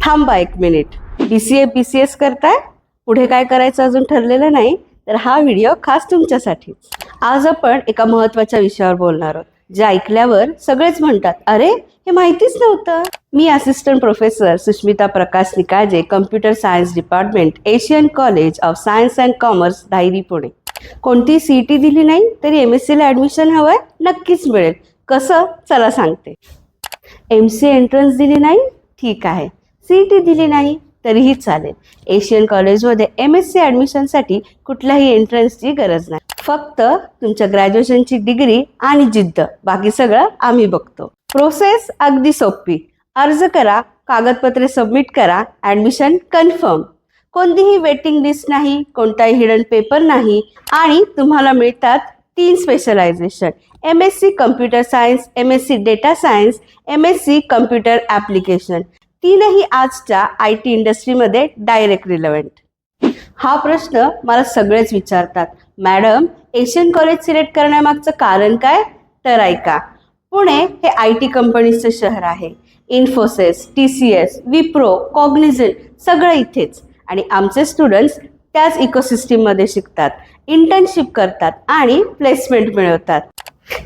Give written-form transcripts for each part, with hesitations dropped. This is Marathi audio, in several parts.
थांबा एक मिनिट. BCA BCS करताय, पुढे काय करायचं अजून ठरलेलं नाही, तर हा व्हिडिओ खास तुमच्यासाठीच. आज आपण एका महत्त्वाच्या विषयावर बोलणार आहोत, जे ऐकल्यावर सगळेच म्हणतात, अरे हे माहितीच नव्हतं. मी assistant professor Sushmita Prakash Nikaje, computer science department, Asian college of science and commerce, Dhayari, Pune. कोणती CET दिली नाही तरी MSc ला ॲडमिशन हवंय? नक्कीच मिळेल. कसं? चला सांगते. MCA एंट्रन्स दिली नाही? ठीक आहे. CET दिली नाही तरीही चालेल. एशियन कॉलेजमध्ये MSc ॲडमिशनसाठी कुठल्याही एंट्रन्सची गरज नाही. फक्त तुमच्या ग्रॅज्युएशनची डिग्री आणि जिद्द, बाकी सगळं आम्ही बघतो. प्रोसेस अगदी सोपी. अर्ज करा, कागदपत्रे सबमिट करा, ॲडमिशन कन्फर्म. कोणतीही वेटिंग लिस्ट नाही, कोणताही हिडन पेपर नाही आणि तुम्हाला मिळतात 3 specialisation: MSc computer science, MSc data science, MSc computer application. तीनही आजच्या IT इंडस्ट्रीमध्ये डायरेक्ट रिलेव्हंट. हा प्रश्न मला सगळेच विचारतात, मॅडम एशियन कॉलेज सिलेक्ट करण्यामागचं कारण काय? तर ऐका. पुणे हे IT कंपनीचं शहर आहे. इन्फोसिस, TCS, विप्रो, कॉग्निझंट सगळं इथेच. आणि आमचे स्टुडंट्स त्याच इकोसिस्टीममध्ये शिकतात, इंटर्नशिप करतात आणि प्लेसमेंट मिळवतात.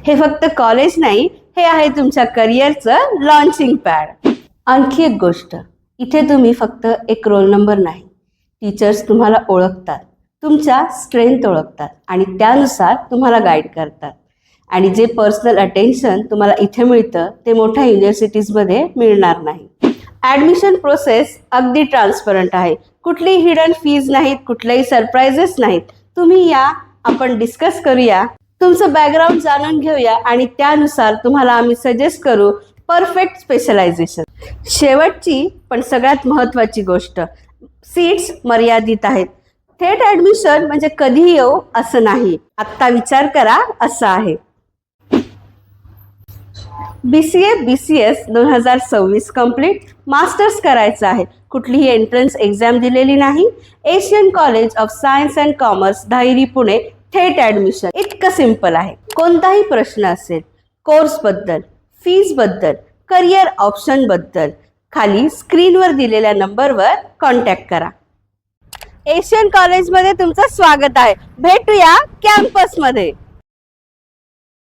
हे फक्त कॉलेज नाही, हे आहे तुमच्या करिअरचं लॉन्चिंग पॅड. आणखी एक गोष्ट, इथे तुम्ही फक्त एक रोल नंबर नाही, टीचर्स तुम्हाला ओळखतात, तुमच्या स्ट्रेंथ ओळखतात आणि त्यानुसार तुम्हाला गाईड करतात. आणि जे पर्सनल अटेन्शन तुम्हाला इथे मिळतं ते मोठ्या युनिव्हर्सिटीजमध्ये मिळणार नाही. ॲडमिशन प्रोसेस अगदी ट्रान्सपरंट आहे. कुठलीही हिडन फीज नाहीत, कुठलेही सरप्राइजेस नाहीत. तुम्ही या, आपण डिस्कस करूया, तुमचं बॅकग्राऊंड जाणून घेऊया आणि त्यानुसार तुम्हाला आम्ही सजेस्ट करू परफेक्ट स्पेशलायझेशन. शेवटची पण सगळ्यात महत्त्वाची गोष्ट, सीट्स मर्यादित आहेत. थेट ॲडमिशन म्हणजे कधीही येऊ असं नाही. आत्ता विचार करा, असं आहे. BCA BCS 2026 complete. मास्टर्स करायचं आहे, कुठलीही एंट्रन्स एक्झाम दिलेली नाही. Asian college of science and commerce, Dhayari, Pune. थेट ॲडमिशन. इतकं सिम्पल आहे. कोणताही प्रश्न असेल कोर्सबद्दल, फीजबद्दल, करिअर ऑप्शनबद्दल, खाली स्क्रीनवर दिलेल्या नंबरवर कॉन्टॅक्ट करा. एशियन कॉलेजमध्ये तुमचं स्वागत आहे. भेटूया कॅम्पसमध्ये.